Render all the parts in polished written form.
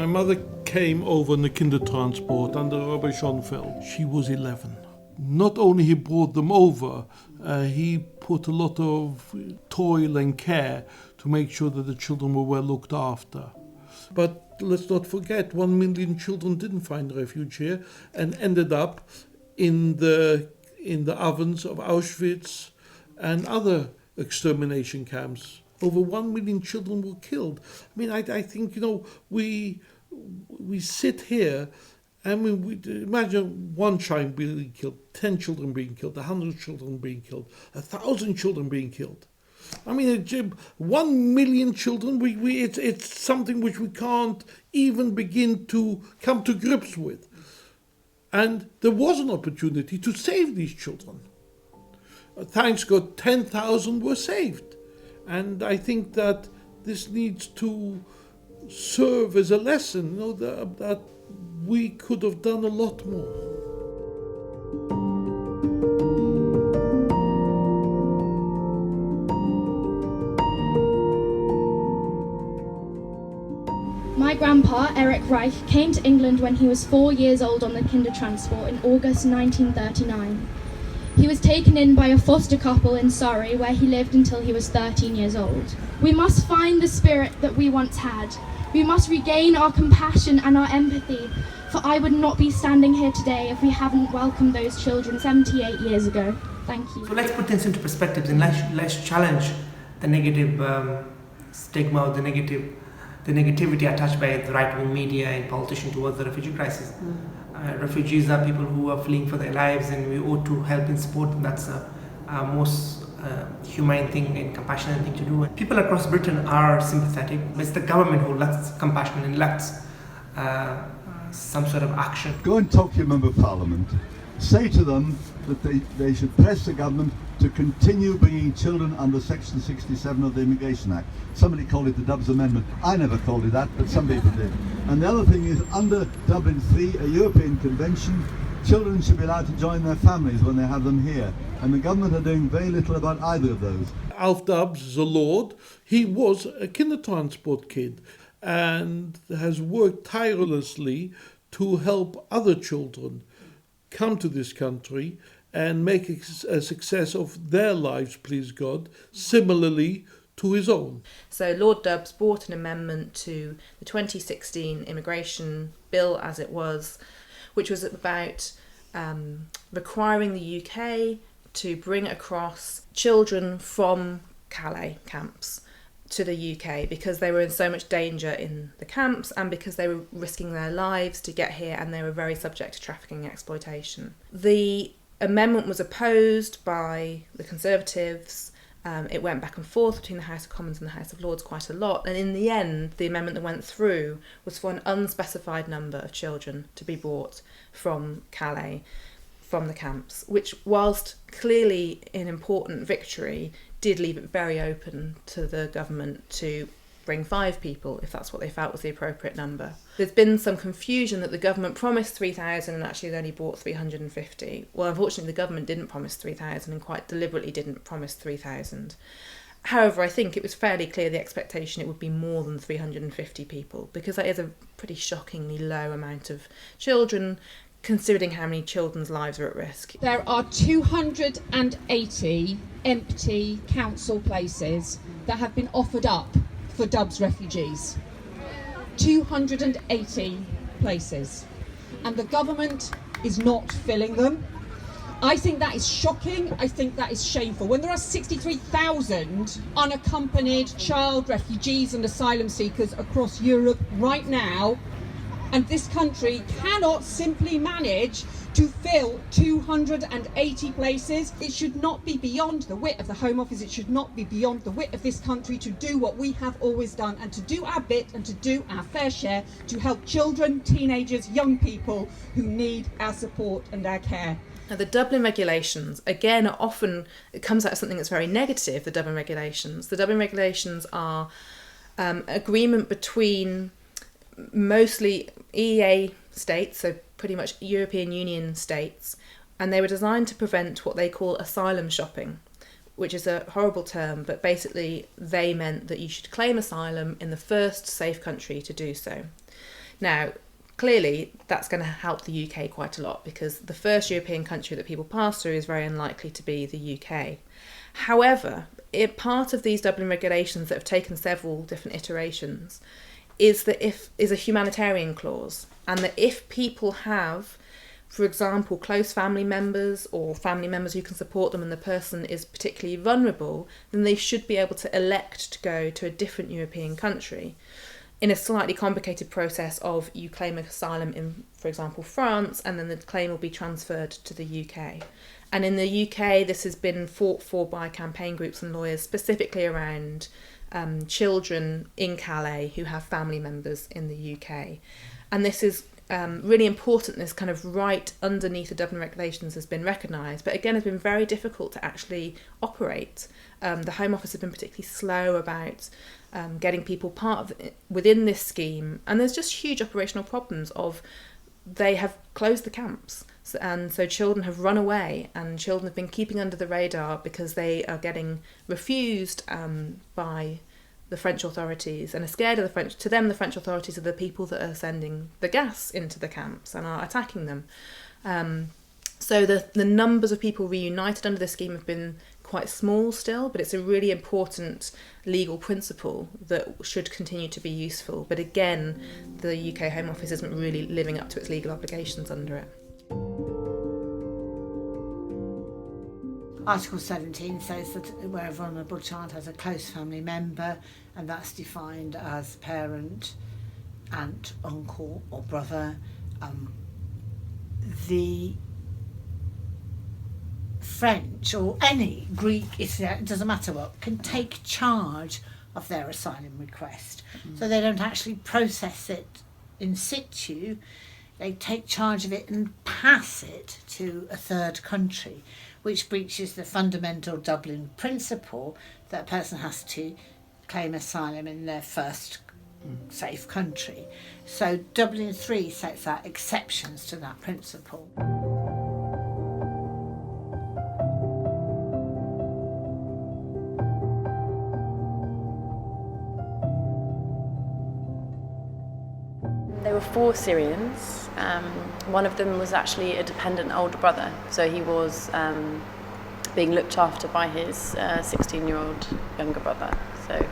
My mother came over in the Kindertransport under Robert Schonfeld. She was 11. Not only he brought them over, he put a lot of toil and care to make sure that the children were well looked after. But let's not forget, 1 million children didn't find refuge here and ended up in the ovens of Auschwitz and other extermination camps. Over 1 million children were killed. I mean, I think, we sit here and we imagine one child being killed, 10 children being killed, 100 children being killed, 1,000 children being killed. I mean, 1 million children, it's something which we can't even begin to come to grips with. And there was an opportunity to save these children. Thanks God, 10,000 were saved. And I think that this needs to serve as a lesson, that we could have done a lot more. My grandpa, Eric Reich, came to England when he was 4 years old on the Kindertransport in August 1939. He was taken in by a foster couple in Surrey, where he lived until he was 13 years old. We must find the spirit that we once had. We must regain our compassion and our empathy, for I would not be standing here today if we haven't welcomed those children 78 years ago. Thank you. So let's put things into perspective and let's challenge the negative stigma, the negativity attached by the right-wing media and politicians towards the refugee crisis. Refugees are people who are fleeing for their lives, and we ought to help and support them. That's our most humane thing and compassionate thing to do. People across Britain are sympathetic, but it's the government who lacks compassion and lacks some sort of action. Go and talk to your Member of Parliament. Say to them that they should press the government to continue bringing children under Section 67 of the Immigration Act. Somebody called it the Dubs Amendment. I never called it that, but some people did. And the other thing is, under Dublin III, a European convention, children should be allowed to join their families when they have them here. And the government are doing very little about either of those. Alf Dubs is a lord. He was a Kindertransport kid and has worked tirelessly to help other children come to this country and make a success of their lives, please God, similarly to his own. So Lord Dubs brought an amendment to the 2016 immigration bill as it was, which was about requiring the UK to bring across children from Calais camps to the UK because they were in so much danger in the camps and because they were risking their lives to get here and they were very subject to trafficking and exploitation. The amendment was opposed by the Conservatives. It went back and forth between the House of Commons and the House of Lords quite a lot, and in the end the amendment that went through was for an unspecified number of children to be brought from Calais, from the camps, which, whilst clearly an important victory, did leave it very open to the government to bring 5 people if that's what they felt was the appropriate number. There's been some confusion that the government promised 3,000 and actually they only brought 350. Well, unfortunately the government didn't promise 3,000 and quite deliberately didn't promise 3,000. However, I think it was fairly clear the expectation it would be more than 350 people, because that is a pretty shockingly low amount of children considering how many children's lives are at risk. There are 280 empty council places that have been offered up for Dubs refugees. 280 places. And the government is not filling them. I think that is shocking. I think that is shameful. When there are 63,000 unaccompanied child refugees and asylum seekers across Europe right now, and this country cannot simply manage to fill 280 places. It should not be beyond the wit of the Home Office, it should not be beyond the wit of this country to do what we have always done and to do our bit and to do our fair share to help children, teenagers, young people who need our support and our care. Now, the Dublin regulations, again, are often, it comes out of something that's very negative, the Dublin regulations. The Dublin regulations are agreement between mostly EEA states, so pretty much European Union states, and they were designed to prevent what they call asylum shopping, which is a horrible term, but basically they meant that you should claim asylum in the first safe country to do so. Now, clearly, that's going to help the UK quite a lot, because the first European country that people pass through is very unlikely to be the UK. However, part of these Dublin regulations that have taken several different iterations is a humanitarian clause, and that if people have, for example, close family members or family members who can support them and the person is particularly vulnerable, then they should be able to elect to go to a different European country in a slightly complicated process of you claim asylum in, for example, France, and then the claim will be transferred to the UK. And in the UK, this has been fought for by campaign groups and lawyers, specifically around children in Calais who have family members in the UK. And this is really important. This kind of right underneath the Dublin regulations has been recognised, but again, has been very difficult to actually operate. The Home Office has been particularly slow about getting people within this scheme, and there's just huge operational problems of they have closed the camps, and so children have run away, and children have been keeping under the radar because they are getting refused by the French authorities and are scared of the French. To them, the French authorities are the people that are sending the gas into the camps and are attacking them. So the numbers of people reunited under this scheme have been quite small still, but it's a really important legal principle that should continue to be useful. But again, the UK Home Office isn't really living up to its legal obligations under it. Article 17 says that where a vulnerable child has a close family member, and that's defined as parent, aunt, uncle or brother, the French or any Greek, it doesn't matter what, can take charge of their asylum request. So they don't actually process it in situ, they take charge of it and pass it to a third country, which breaches the fundamental Dublin principle that a person has to claim asylum in their first safe country. So Dublin 3 sets out exceptions to that principle. There were 4 Syrians. One of them was actually a dependent older brother, so he was being looked after by his 16-year-old younger brother. So,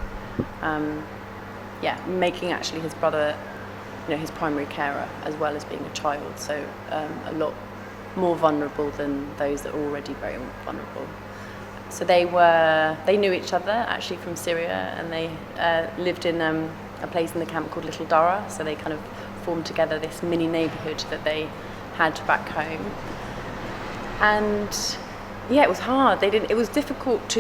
making actually his brother, his primary carer, as well as being a child. So a lot more vulnerable than those that are already very vulnerable. So they knew each other actually from Syria, and they lived in a place in the camp called Little Dara. So they kind of formed together this mini neighbourhood that they had back home. And it was hard. It was difficult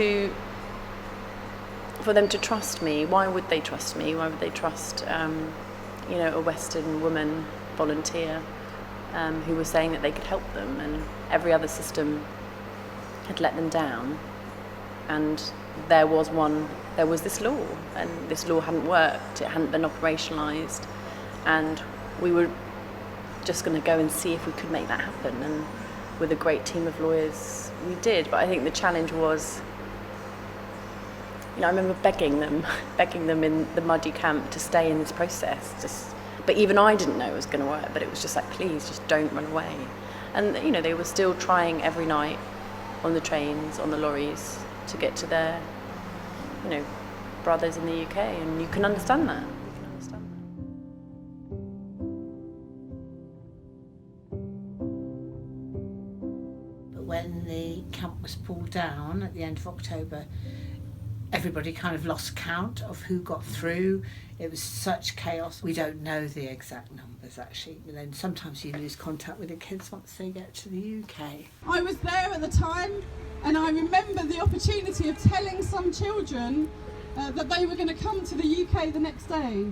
for them to trust me. Why would they trust me? Why would they trust, a Western woman volunteer who was saying that they could help them, and every other system had let them down. And there was this law, and this law hadn't worked. It hadn't been operationalised, and we were just going to go and see if we could make that happen. And with a great team of lawyers, we did. But I think the challenge was, I remember begging them in the muddy camp to stay in this process. But even I didn't know it was going to work. But it was just like, please, just don't run away. And they were still trying every night on the trains, on the lorries, to get to their, brothers in the UK, and you can understand that. But when the camp was pulled down at the end of October, everybody kind of lost count of who got through. It was such chaos. We don't know the exact numbers actually, but then sometimes you lose contact with the kids once they get to the UK. I was there at the time, and I remember the opportunity of telling some children that they were going to come to the UK the next day.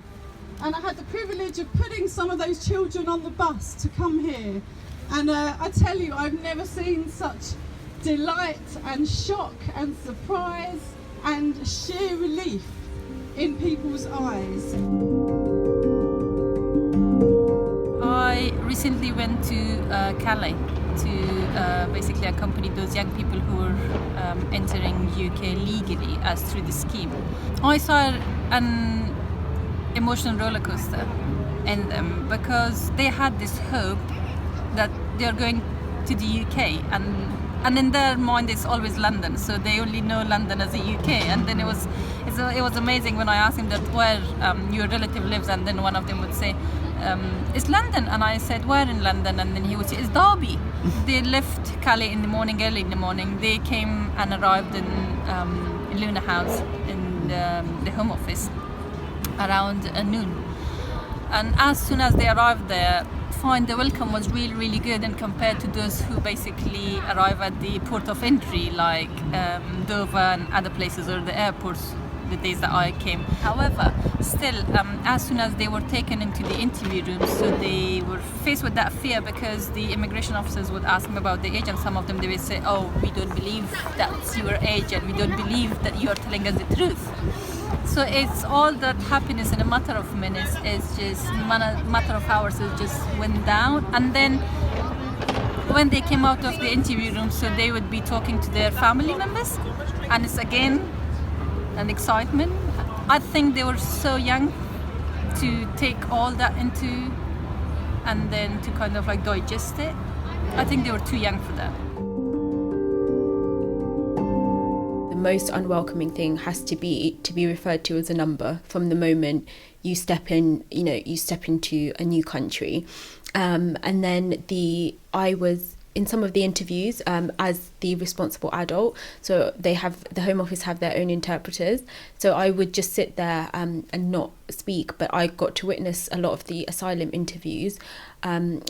And I had the privilege of putting some of those children on the bus to come here. And I tell you, I've never seen such delight and shock and surprise and sheer relief in people's eyes. I recently went to Calais to basically accompany those young people who were entering UK legally as through the scheme. I saw an emotional roller coaster in them, because they had this hope that they're going to the UK, and in their mind it's always London, so they only know London as the UK. And then it was amazing when I asked him that where your relative lives, and then one of them would say it's London, and I said where in London, and then he would say it's Derby. They left Calais in the morning, early in the morning. They came and arrived in Luna House in the Home Office around noon, and as soon as they arrived there, the welcome was really, really good, and compared to those who basically arrive at the port of entry, like Dover and other places, or the airports, the days that I came. However, still, as soon as they were taken into the interview room, so they were faced with that fear, because the immigration officers would ask them about the age, and some of them, they would say, oh, we don't believe that's your age, and we don't believe that you are telling us the truth. So it's all that happiness in a matter of minutes, it's just matter of hours, it just went down. And then when they came out of the interview room, so they would be talking to their family members, and it's again an excitement. I think they were so young to take all that into, and then to kind of like digest it. I think they were too young for that. The most unwelcoming thing has to be referred to as a number from the moment you step into a new country. And then I was in some of the interviews as the responsible adult, so the Home Office have their own interpreters, so I would just sit there and not speak, but I got to witness a lot of the asylum interviews, and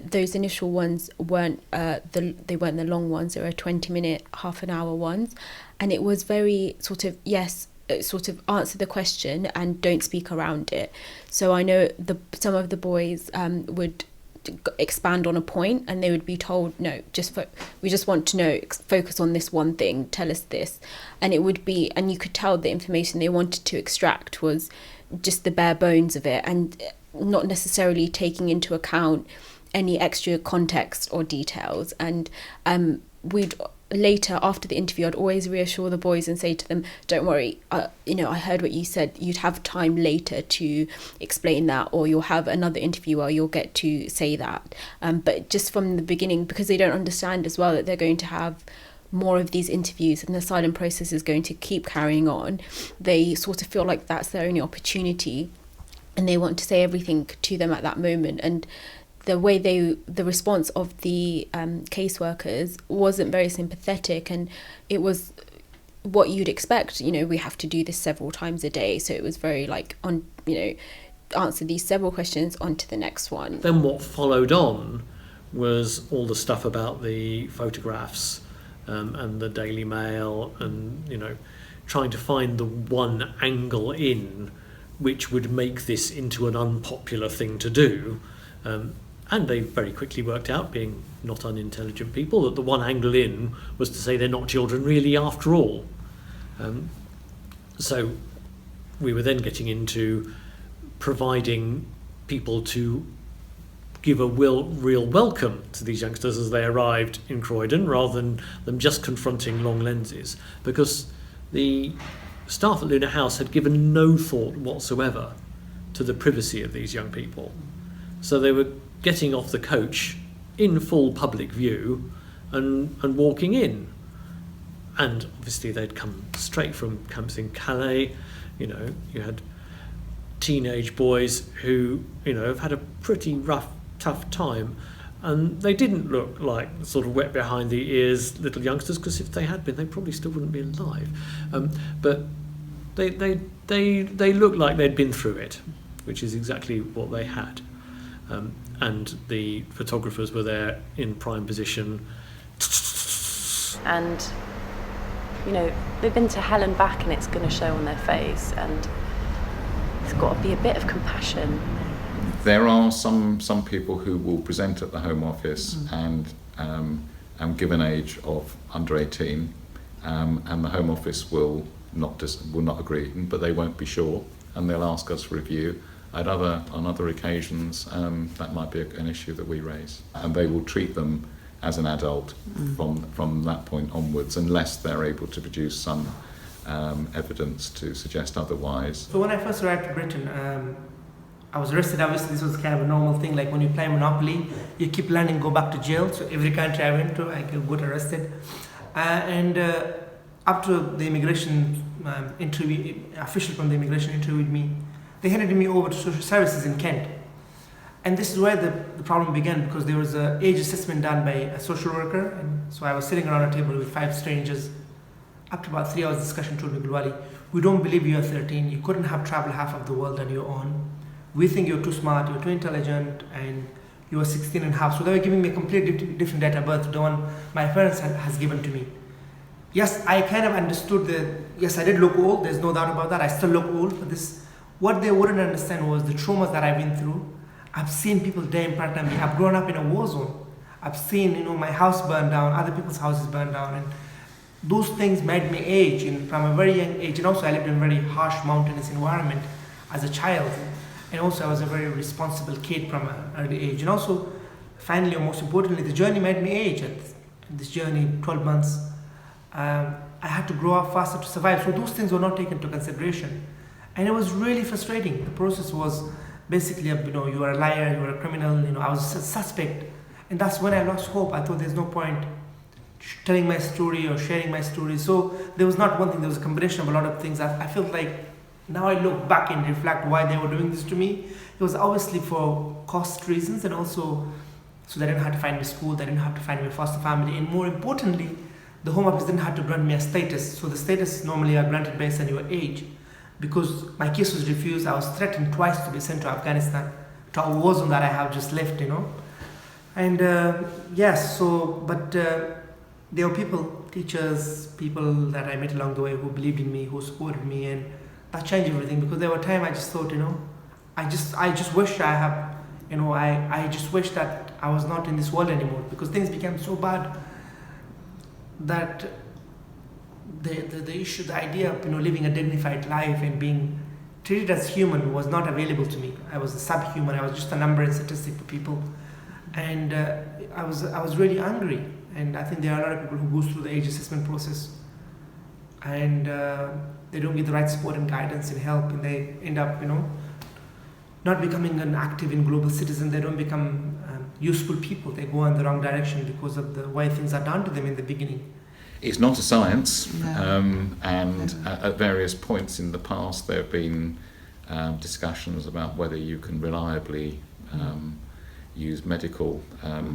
those initial ones weren't the long ones, they were 20-minute, half an hour ones, and it was very sort of answer the question and don't speak around it. So I know some of the boys would expand on a point, and they would be told, no, we just want to know, focus on this one thing, tell us this, and it would be, and you could tell the information they wanted to extract was just the bare bones of it, and not necessarily taking into account any extra context or details. And we'd later, after the interview, I'd always reassure the boys and say to them, don't worry, I heard what you said, you'd have time later to explain that, or you'll have another interview where you'll get to say that. But just from the beginning, because they don't understand as well that they're going to have more of these interviews and the asylum process is going to keep carrying on, they sort of feel like that's their only opportunity, and they want to say everything to them at that moment. And the way the response of the caseworkers wasn't very sympathetic, and it was what you'd expect. We have to do this several times a day, so it was very like answer these several questions, on to the next one. Then what followed on was all the stuff about the photographs and the Daily Mail, and trying to find the one angle in which would make this into an unpopular thing to do. And they very quickly worked out, being not unintelligent people, that the one angle in was to say they're not children really after all. So we were then getting into providing people to give a real welcome to these youngsters as they arrived in Croydon, rather than them just confronting long lenses, because the staff at Luna House had given no thought whatsoever to the privacy of these young people. So they were getting off the coach in full public view and walking in. And obviously they'd come straight from camps in Calais. You had teenage boys who, have had a pretty rough, tough time, and they didn't look like sort of wet behind the ears little youngsters, because if they had been, they probably still wouldn't be alive. But they looked like they'd been through it, which is exactly what they had. And the photographers were there in prime position. And, they've been to hell and back, and it's going to show on their face, and it's got to be a bit of compassion. There are some people who will present at the Home Office and give an age of under 18, and the Home Office will not agree, but they won't be sure, and they'll ask us for review. On other occasions, that might be an issue that we raise, and they will treat them as an adult from that point onwards, unless they're able to produce some evidence to suggest otherwise. So when I first arrived to Britain, I was arrested. Obviously, this was kind of a normal thing. Like when you play Monopoly, you keep learning, go back to jail. So every country I went to, I got arrested. After the immigration interview, official from the immigration interviewed me, they handed me over to social services in Kent. And this is where the problem began, because there was an age assessment done by a social worker. And so I was sitting around a table with 5 strangers. After about 3 hours discussion, told me, Gulwali, we don't believe you are 13. You couldn't have traveled half of the world on your own. We think you're too smart, you're too intelligent, and you are 16 and a half. So they were giving me a completely different date of birth to the one my parents has given to me. Yes, I kind of understood yes, I did look old. There's no doubt about that. I still look old. But what they wouldn't understand was the traumas that I've been through. I've seen people die in part-time. I've grown up in a war zone. I've seen, my house burned down, other people's houses burned down, and those things made me age from a very young age. And also I lived in a very harsh mountainous environment as a child. And also I was a very responsible kid from an early age. And also, finally, or most importantly, the journey made me age. At this journey, 12 months, I had to grow up faster to survive. So those things were not taken into consideration. And it was really frustrating. The process was basically, you are a liar, you are a criminal, I was a suspect. And that's when I lost hope. I thought there's no point telling my story or sharing my story. So there was not one thing, there was a combination of a lot of things. I felt like, now I look back and reflect why they were doing this to me. It was obviously for cost reasons, and also so they didn't have to find me school, they didn't have to find me a foster family, and more importantly, the Home Office didn't have to grant me a status. So the status normally are granted based on your age. Because my case was refused, I was threatened twice to be sent to Afghanistan, to a war zone that I have just left, And but there were people, teachers, people that I met along the way who believed in me, who supported me, and that changed everything. Because there were times I just thought, I just wish I have, I just wish that I was not in this world anymore, because things became so bad that the issue, the idea of living a dignified life and being treated as human was not available to me. I was a subhuman. I was just a number and statistic to people, and I was really angry. And I think there are a lot of people who go through the age assessment process, and they don't get the right support and guidance and help, and they end up not becoming an active and global citizen. They don't become useful people. They go in the wrong direction because of the way things are done to them in the beginning. It's not a science, and at various points in the past there have been discussions about whether you can reliably use medical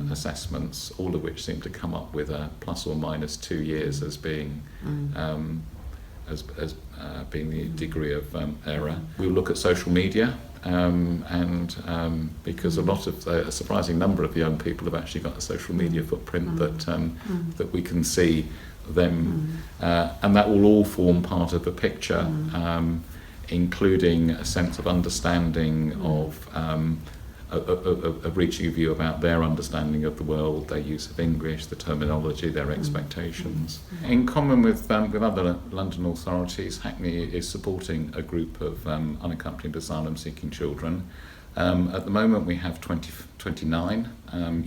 assessments, all of which seem to come up with a plus or minus 2 years as being being the degree of error. We'll look at social media, because a surprising number of young people have actually got a social media footprint that we can see them, and that will all form part of the picture, including a sense of understanding of reaching a view about their understanding of the world, their use of English, the terminology, their expectations. In common with other London authorities, Hackney is supporting a group of unaccompanied asylum-seeking children. At the moment we have 29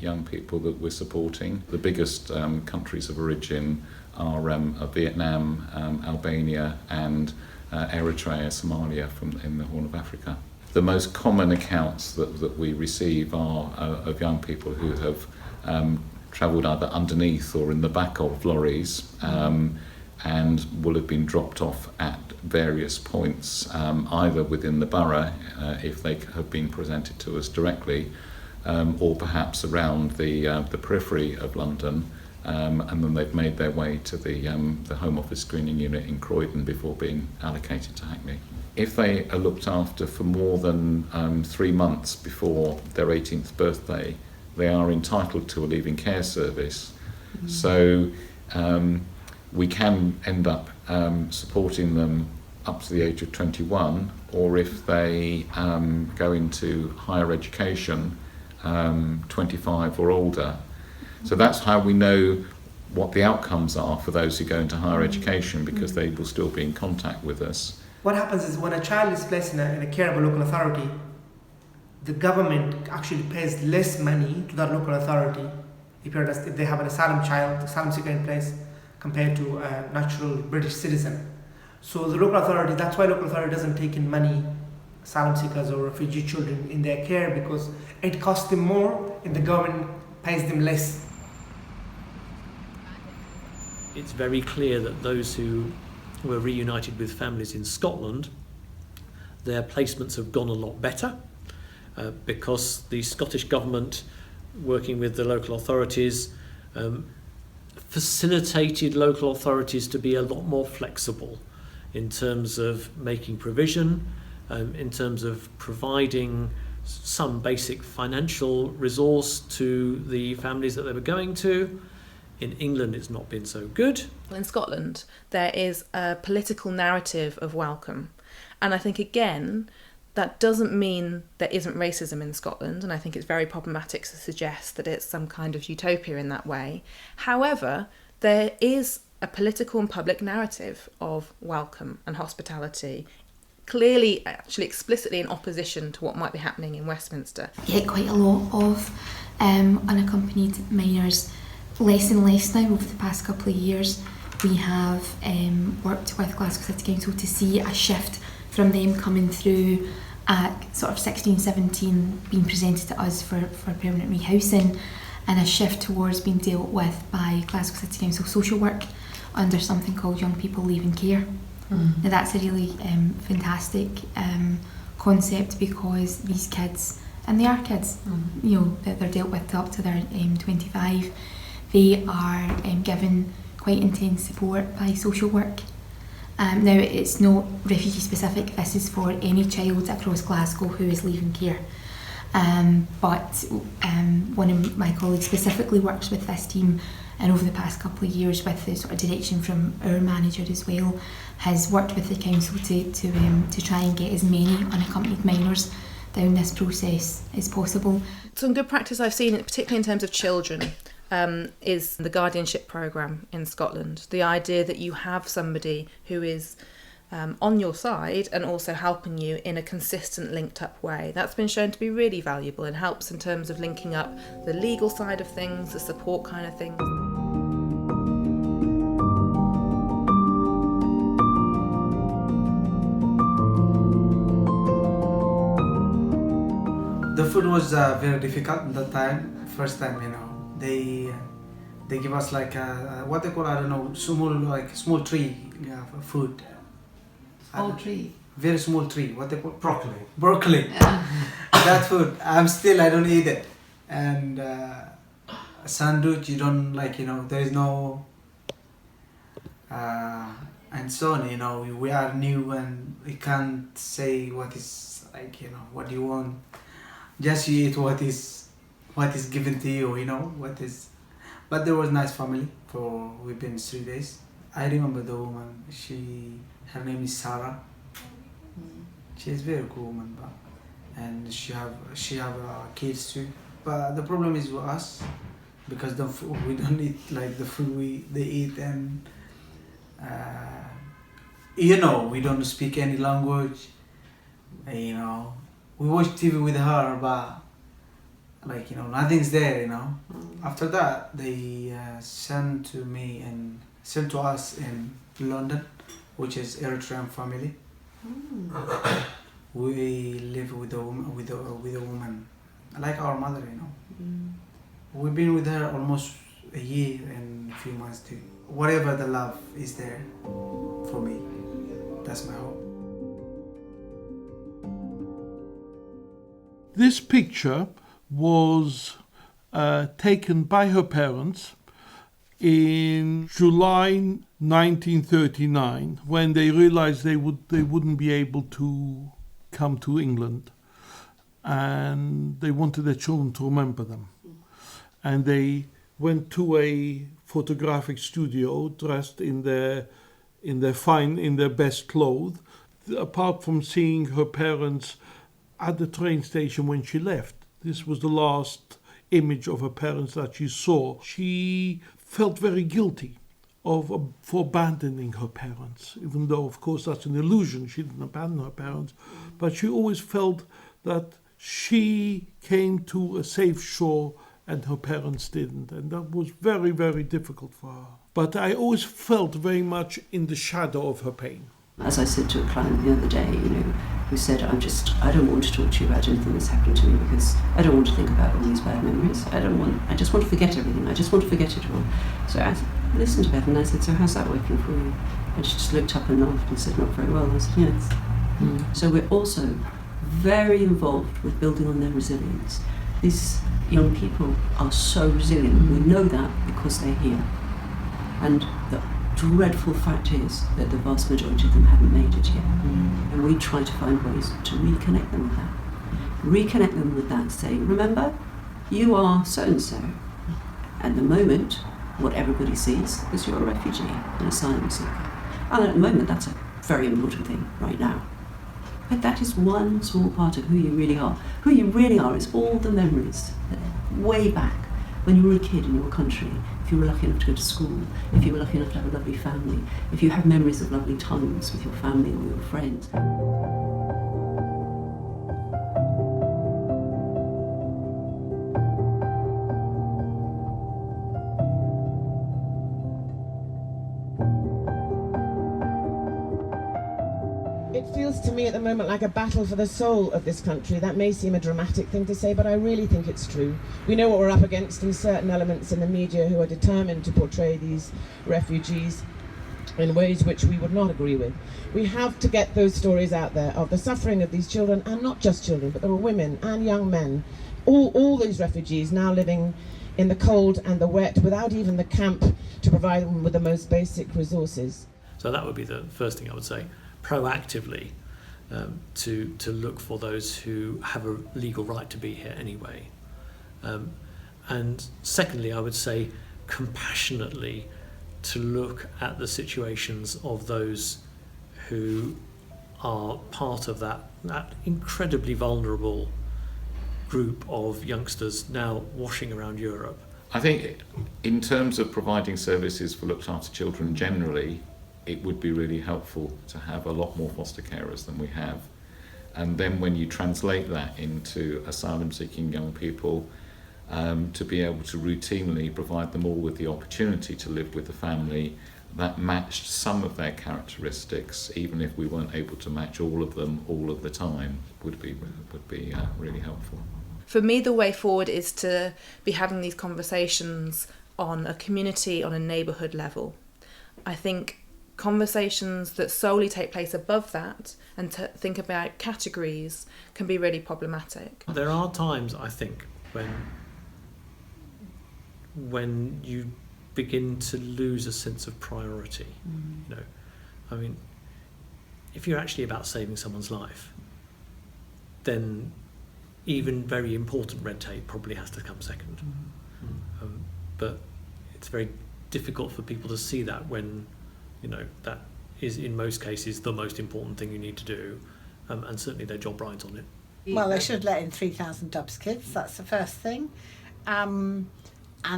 young people that we're supporting. The biggest countries of origin are Vietnam, Albania and Eritrea, Somalia in the Horn of Africa. The most common accounts that we receive are of young people who have travelled either underneath or in the back of lorries and will have been dropped off at various points, either within the borough, if they have been presented to us directly, or perhaps around the periphery of London, and then they've made their way to the Home Office screening unit in Croydon before being allocated to Hackney. If they are looked after for more than 3 months before their 18th birthday, they are entitled to a leaving care service. So we can end up supporting them up to the age of 21, or if they go into higher education, 25 or older. So that's how we know what the outcomes are for those who go into higher education, because they will still be in contact with us. What happens is when a child is placed in a care of a local authority, the government actually pays less money to that local authority if they have an asylum seeker in place compared to a natural British citizen. So the local authority, that's why local authority doesn't take in money, asylum seekers or refugee children in their care, because it costs them more and the government pays them less. It's very clear that those who were reunited with families in Scotland, their placements have gone a lot better because the Scottish government, working with the local authorities, facilitated local authorities to be a lot more flexible in terms of making provision, in terms of providing some basic financial resource to the families that they were going to. In England, it's not been so good. In Scotland, there is a political narrative of welcome. And I think, again, that doesn't mean there isn't racism in Scotland, and I think it's very problematic to suggest that it's some kind of utopia in that way. However, there is a political and public narrative of welcome and hospitality, clearly, actually explicitly in opposition to what might be happening in Westminster. We get quite a lot of unaccompanied minors, less and less now over the past couple of years. We have worked with Glasgow City Council to see a shift from them coming through at sort of 16, 17, being presented to us for permanent rehousing, and a shift towards being dealt with by Glasgow City Council social work under something called Young People Leaving Care. Now that's a really fantastic concept, because these kids, and they are kids, you know, that they're dealt with up to their 25, they are given quite intense support by social work. Now it's not refugee specific, this is for any child across Glasgow who is leaving care. But one of my colleagues specifically works with this team, and over the past couple of years, with the sort of direction from our manager as well, has worked with the council to try and get as many unaccompanied minors down this process as possible. Some good practice I've seen, particularly in terms of children, is the guardianship programme in Scotland. The idea that you have somebody who is on your side and also helping you in a consistent, linked up way. That's been shown to be really valuable and helps in terms of linking up the legal side of things, the support kind of things. The food was very difficult at that time. First time, you know, they give us like what they call, I don't know, small tree food. Small tree. Very small tree. What they call broccoli. That food. I don't eat it. And sandwich, you don't like, you know, there is no. And so on, you know, we are new and we can't say what is like, you know, what you want. Just you eat what is given to you, you know, what is. But there was nice family we've been 3 days. I remember the woman, her name is Sarah. She is very cool woman, and she have kids too. But the problem is with us, because we don't eat like the food they eat, and you know, we don't speak any language. You know, we watch TV with her, but like, you know, nothing's there, you know. After that, they sent to us in London, which is Eritrean family. We live with a woman, like our mother, you know. We've been with her almost a year and a few months too. Whatever the love is there for me, that's my hope. This picture was taken by her parents in July 1939, when they realized they wouldn't be able to come to England, and they wanted their children to remember them. And they went to a photographic studio dressed in their best clothes. Apart from seeing her parents at the train station when she left, this was the last image of her parents that she saw. She felt very guilty for abandoning her parents, even though, of course, that's an illusion. She didn't abandon her parents, but she always felt that she came to a safe shore and her parents didn't, and that was very, very difficult for her. But I always felt very much in the shadow of her pain. As I said to a client the other day, who said, I don't want to talk to you about anything that's happened to me because I don't want to think about all these bad memories. I just want to forget everything. I just want to forget it all. So I listened to Beth and I said, so how's that working for you? And she just looked up and laughed and said, not very well. I said, yes. So we're also very involved with building on their resilience. These young people are so resilient. We know that because they're here. And the dreadful fact is that the vast majority of them haven't made it yet. And we try to find ways to reconnect them with that. Reconnect them with that, saying, remember, you are so-and-so. At the moment, what everybody sees is you're a refugee, an asylum seeker. And at the moment, that's a very important thing right now. But that is one small part of who you really are. Who you really are is all the memories way back when you were a kid in your country, if you were lucky enough to go to school, if you were lucky enough to have a lovely family, if you have memories of lovely times with your family or your friends. It feels to me at the moment like a battle for the soul of this country. That may seem a dramatic thing to say, but I really think it's true. We know what we're up against in certain elements in the media who are determined to portray these refugees in ways which we would not agree with. We have to get those stories out there of the suffering of these children, and not just children, but there are women and young men. All these refugees now living in the cold and the wet without even the camp to provide them with the most basic resources. So that would be the first thing I would say. Proactively to look for those who have a legal right to be here anyway. And secondly, I would say compassionately to look at the situations of those who are part of that incredibly vulnerable group of youngsters now washing around Europe. I think in terms of providing services for looked after children generally, it would be really helpful to have a lot more foster carers than we have. And then when you translate that into asylum seeking young people, to be able to routinely provide them all with the opportunity to live with a family that matched some of their characteristics, even if we weren't able to match all of them all of the time, would be really helpful. For me, the way forward is to be having these conversations on a community, on a neighbourhood level. I think conversations that solely take place above that and to think about categories can be really problematic. There are times, I think, when you begin to lose a sense of priority. I mean, if you're actually about saving someone's life, then even very important red tape probably has to come second. But it's very difficult for people to see that when that is in most cases the most important thing you need to do, and certainly their job rides on it. Well, they should let in 3,000 Dubs kids, that's the first thing. And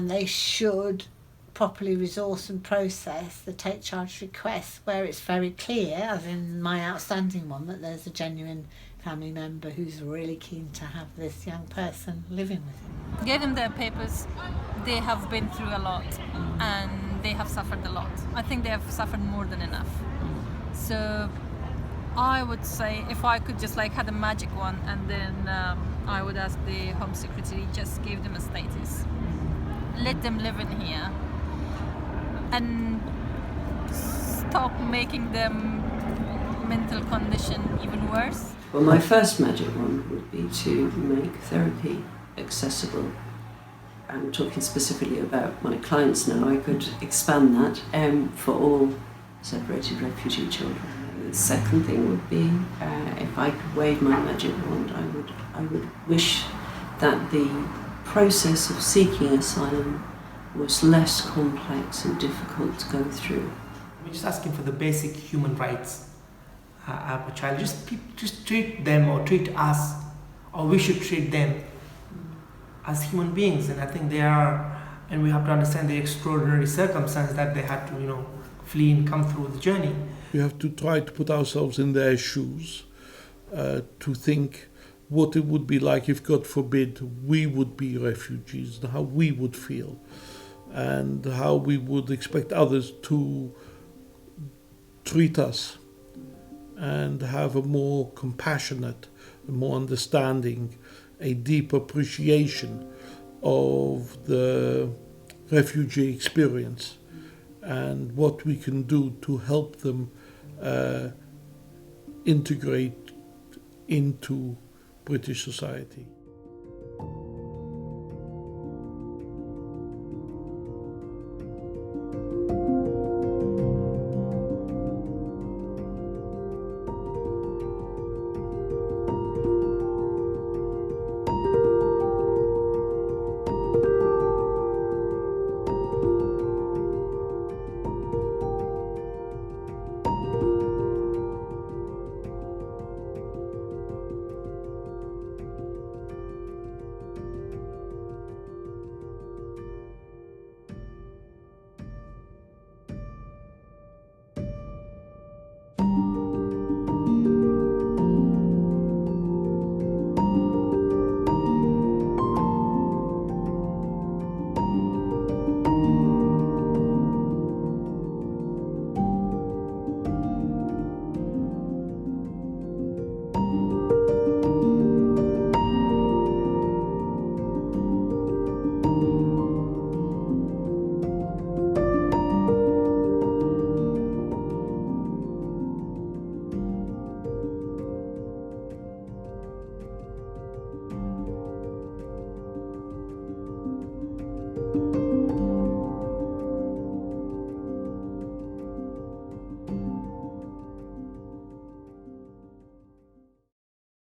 they should properly resource and process the take charge requests where it's very clear, as in my outstanding one, that there's a genuine family member who's really keen to have this young person living with him. Give them their papers. They have been through a lot and they have suffered a lot. I think they have suffered more than enough. So I would say if I could just had a magic one, and then I would ask the Home Secretary, just give them a status. Let them live in here and stop making them mental condition even worse. Well, my first magic one would be to make therapy accessible. I'm talking specifically about my clients now. I could expand that for all separated refugee children. The second thing would be, if I could wave my magic wand, I would wish that the process of seeking asylum was less complex and difficult to go through. We're just asking for the basic human rights of a child. Just treat them or treat us, or we should treat them as human beings. And I think they are, and we have to understand the extraordinary circumstance that they had to, flee and come through the journey. We have to try to put ourselves in their shoes, to think what it would be like if, God forbid, we would be refugees, how we would feel, and how we would expect others to treat us and have a more compassionate, a more understanding, a deep appreciation of the refugee experience and what we can do to help them integrate into British society.